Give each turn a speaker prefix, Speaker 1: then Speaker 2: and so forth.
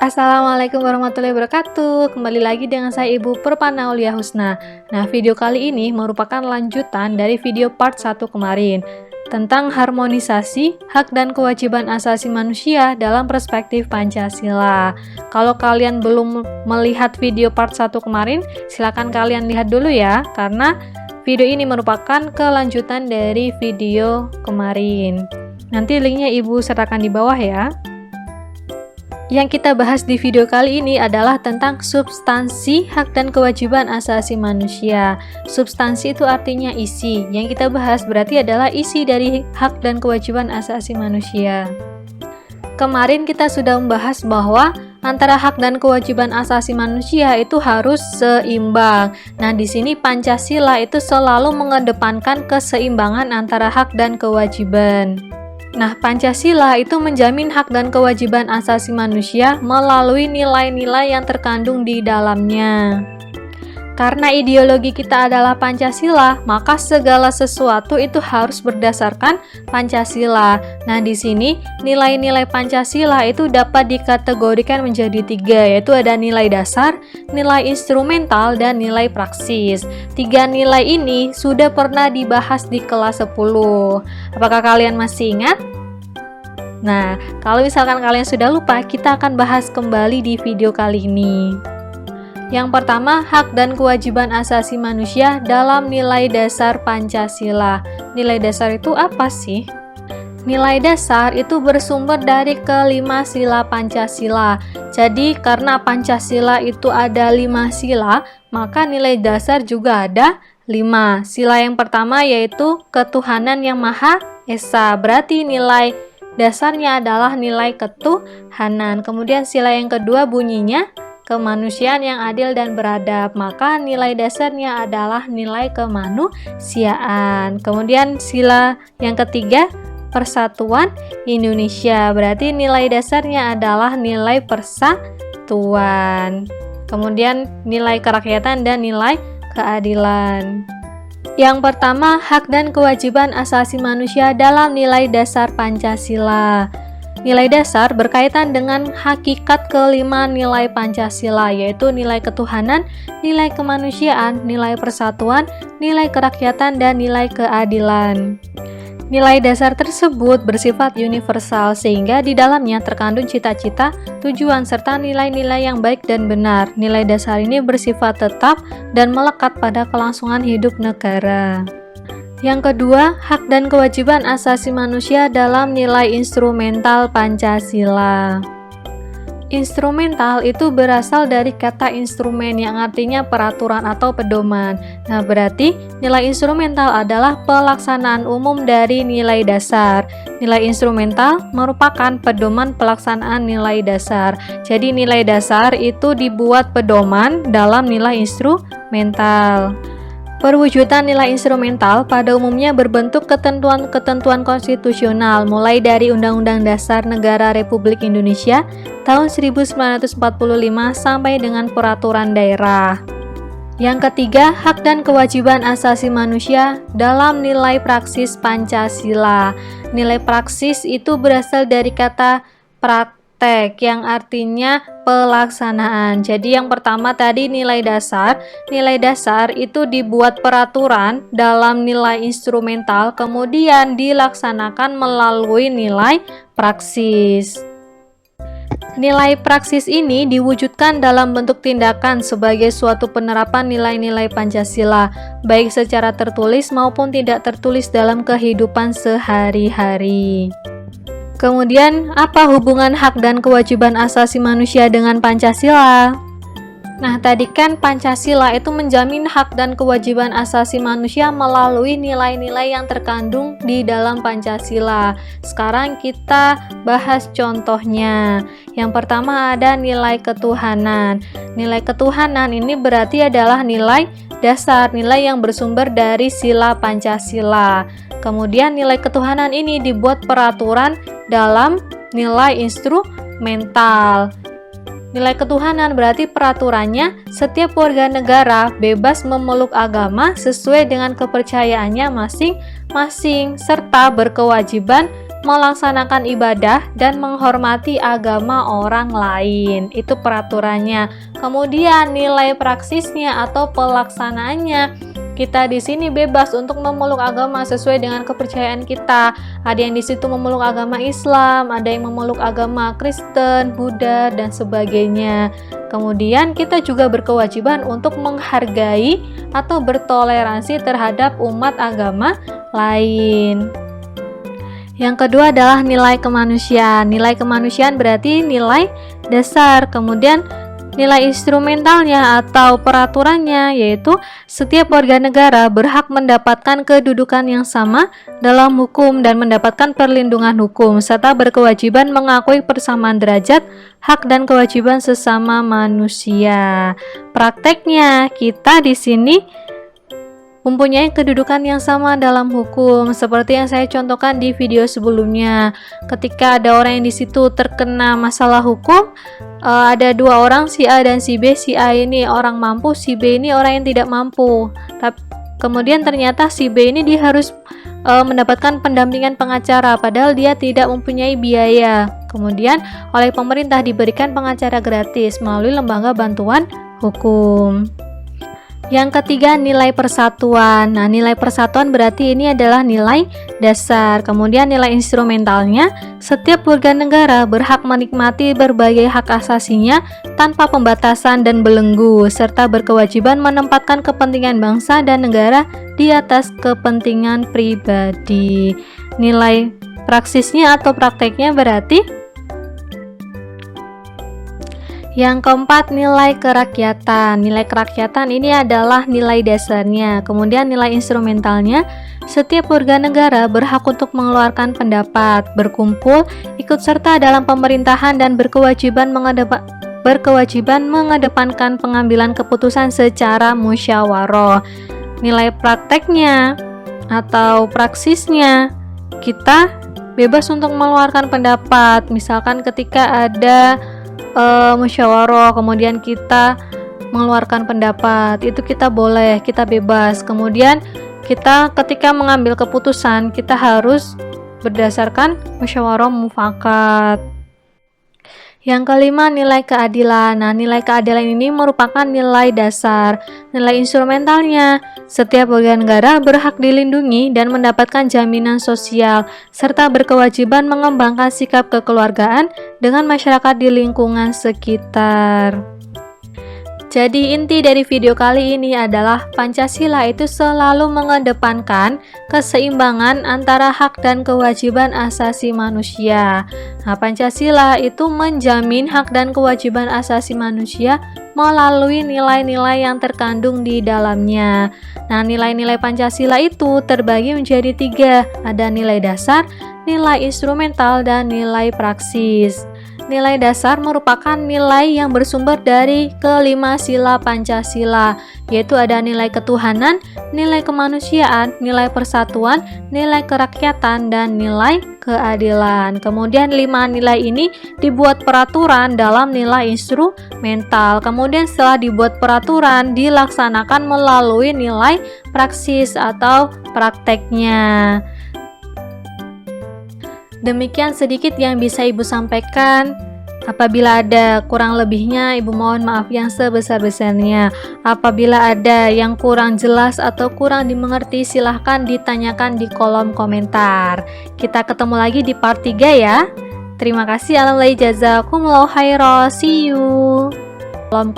Speaker 1: Assalamualaikum warahmatullahi wabarakatuh. Kembali lagi dengan saya Ibu Perpana Aulia Husna. Nah, video kali ini merupakan lanjutan dari video part 1 kemarin tentang harmonisasi hak dan kewajiban asasi manusia dalam perspektif Pancasila. Kalau kalian belum melihat video part 1 kemarin, silakan kalian lihat dulu ya, karena video ini merupakan kelanjutan dari video kemarin. Nanti linknya Ibu sertakan di bawah ya. Yang kita bahas di video kali ini adalah tentang substansi hak dan kewajiban asasi manusia. Substansi itu artinya isi. Yang kita bahas berarti adalah isi dari hak dan kewajiban asasi manusia. Kemarin kita sudah membahas bahwa antara hak dan kewajiban asasi manusia itu harus seimbang. Nah, di sini Pancasila itu selalu mengedepankan keseimbangan antara hak dan kewajiban. Nah, Pancasila itu menjamin hak dan kewajiban asasi manusia melalui nilai-nilai yang terkandung di dalamnya. Karena ideologi kita adalah Pancasila, maka segala sesuatu itu harus berdasarkan Pancasila. Nah, di sini nilai-nilai Pancasila itu dapat dikategorikan menjadi 3, yaitu ada nilai dasar, nilai instrumental, dan nilai praksis. 3 nilai ini sudah pernah dibahas di kelas 10. Apakah kalian masih ingat? Nah, kalau misalkan kalian sudah lupa, kita akan bahas kembali di video kali ini. Yang pertama, hak dan kewajiban asasi manusia dalam nilai dasar Pancasila. Nilai dasar itu apa sih? Nilai dasar itu bersumber dari kelima sila Pancasila. Jadi, karena Pancasila itu ada 5 sila, maka nilai dasar juga ada 5. Sila yang pertama yaitu ketuhanan yang Maha Esa. Berarti nilai dasarnya adalah nilai ketuhanan. Kemudian sila yang kedua bunyinya kemanusiaan yang adil dan beradab, maka nilai dasarnya adalah nilai kemanusiaan. Kemudian sila yang ketiga persatuan Indonesia, berarti nilai dasarnya adalah nilai persatuan. Kemudian nilai kerakyatan dan nilai keadilan. Yang pertama, hak dan kewajiban asasi manusia dalam nilai dasar Pancasila. Nilai dasar berkaitan dengan hakikat kelima nilai Pancasila, yaitu nilai ketuhanan, nilai kemanusiaan, nilai persatuan, nilai kerakyatan, dan nilai keadilan. Nilai dasar tersebut bersifat universal, sehingga di dalamnya terkandung cita-cita, tujuan, serta nilai-nilai yang baik dan benar. Nilai dasar ini bersifat tetap dan melekat pada kelangsungan hidup negara. Yang kedua, hak dan kewajiban asasi manusia dalam nilai instrumental Pancasila. Instrumental itu berasal dari kata instrumen yang artinya peraturan atau pedoman. Nah, berarti nilai instrumental adalah pelaksanaan umum dari nilai dasar. Nilai instrumental merupakan pedoman pelaksanaan nilai dasar. Jadi nilai dasar itu dibuat pedoman dalam nilai instrumental. Perwujudan nilai instrumental pada umumnya berbentuk ketentuan-ketentuan konstitusional, mulai dari Undang-Undang Dasar Negara Republik Indonesia tahun 1945 sampai dengan peraturan daerah. Yang ketiga, hak dan kewajiban asasi manusia dalam nilai praksis Pancasila. Nilai praksis itu berasal dari kata praktek yang artinya pelaksanaan. Jadi yang pertama tadi nilai dasar. Nilai dasar itu dibuat peraturan dalam nilai instrumental, kemudian dilaksanakan melalui nilai praksis. Nilai praksis ini diwujudkan dalam bentuk tindakan sebagai suatu penerapan nilai-nilai Pancasila, baik secara tertulis maupun tidak tertulis dalam kehidupan sehari-hari. Kemudian, apa hubungan hak dan kewajiban asasi manusia dengan Pancasila? Nah, tadi kan Pancasila itu menjamin hak dan kewajiban asasi manusia melalui nilai-nilai yang terkandung di dalam Pancasila. Sekarang kita bahas contohnya. Yang pertama ada nilai ketuhanan. Nilai ketuhanan ini berarti adalah nilai dasar, nilai yang bersumber dari sila Pancasila. Kemudian nilai ketuhanan ini dibuat peraturan dalam nilai instrumental. Nilai ketuhanan berarti peraturannya setiap warga negara bebas memeluk agama sesuai dengan kepercayaannya masing-masing serta berkewajiban melaksanakan ibadah, dan menghormati agama orang lain. Itu peraturannya. Kemudian nilai praksisnya atau pelaksanaannya, kita di sini bebas untuk memeluk agama sesuai dengan kepercayaan kita. Ada yang di situ memeluk agama Islam, ada yang memeluk agama Kristen, Buddha, dan sebagainya. Kemudian kita juga berkewajiban untuk menghargai atau bertoleransi terhadap umat agama lain. Yang kedua adalah nilai kemanusiaan. Nilai kemanusiaan berarti nilai dasar. Kemudian nilai instrumentalnya atau peraturannya yaitu setiap warga negara berhak mendapatkan kedudukan yang sama dalam hukum dan mendapatkan perlindungan hukum serta berkewajiban mengakui persamaan derajat, hak dan kewajiban sesama manusia. Prakteknya kita di sini mempunyai kedudukan yang sama dalam hukum, seperti yang saya contohkan di video sebelumnya. Ketika ada orang yang di situ terkena masalah hukum, ada dua orang, si A dan si B. Si A ini orang mampu, si B ini orang yang tidak mampu. Tapi kemudian ternyata si B ini dia harus mendapatkan pendampingan pengacara, padahal dia tidak mempunyai biaya. Kemudian oleh pemerintah diberikan pengacara gratis melalui lembaga bantuan hukum. Yang ketiga, nilai persatuan. Nah, nilai persatuan berarti ini adalah nilai dasar. Kemudian nilai instrumentalnya, setiap warga negara berhak menikmati berbagai hak asasinya tanpa pembatasan dan belenggu, serta berkewajiban menempatkan kepentingan bangsa dan negara di atas kepentingan pribadi. Nilai praksisnya atau prakteknya berarti yang keempat, nilai kerakyatan. Nilai kerakyatan ini adalah nilai dasarnya. Kemudian nilai instrumentalnya, setiap warga negara berhak untuk mengeluarkan pendapat, berkumpul, ikut serta dalam pemerintahan dan berkewajiban mengedepankan pengambilan keputusan secara musyawarah. Nilai prakteknya atau praksisnya, kita bebas untuk mengeluarkan pendapat. Misalkan ketika ada musyawarah, kemudian kita mengeluarkan pendapat, itu kita boleh, kita bebas. Kemudian kita ketika mengambil keputusan, kita harus berdasarkan musyawarah mufakat. Yang kelima, nilai keadilan. Nah, nilai keadilan ini merupakan nilai dasar. Nilai instrumentalnya, setiap warga negara berhak dilindungi dan mendapatkan jaminan sosial, serta berkewajiban mengembangkan sikap kekeluargaan dengan masyarakat di lingkungan sekitar. Jadi inti dari video kali ini adalah Pancasila itu selalu mengedepankan keseimbangan antara hak dan kewajiban asasi manusia. Nah, Pancasila itu menjamin hak dan kewajiban asasi manusia melalui nilai-nilai yang terkandung di dalamnya. Nah, nilai-nilai Pancasila itu terbagi menjadi 3. Ada nilai dasar, nilai instrumental, dan nilai praksis. Nilai dasar merupakan nilai yang bersumber dari kelima sila Pancasila, yaitu ada nilai ketuhanan, nilai kemanusiaan, nilai persatuan, nilai kerakyatan, dan nilai keadilan. Kemudian 5 nilai ini dibuat peraturan dalam nilai instrumental. Kemudian setelah dibuat peraturan, dilaksanakan melalui nilai praksis atau prakteknya. Demikian sedikit yang bisa Ibu sampaikan. Apabila ada kurang lebihnya, Ibu mohon maaf yang sebesar-besarnya. Apabila ada yang kurang jelas atau kurang dimengerti, silahkan ditanyakan di kolom komentar. Kita ketemu lagi di part 3 ya. Terima kasih. Alhamdulillah, jazakumullahu khairan. See you.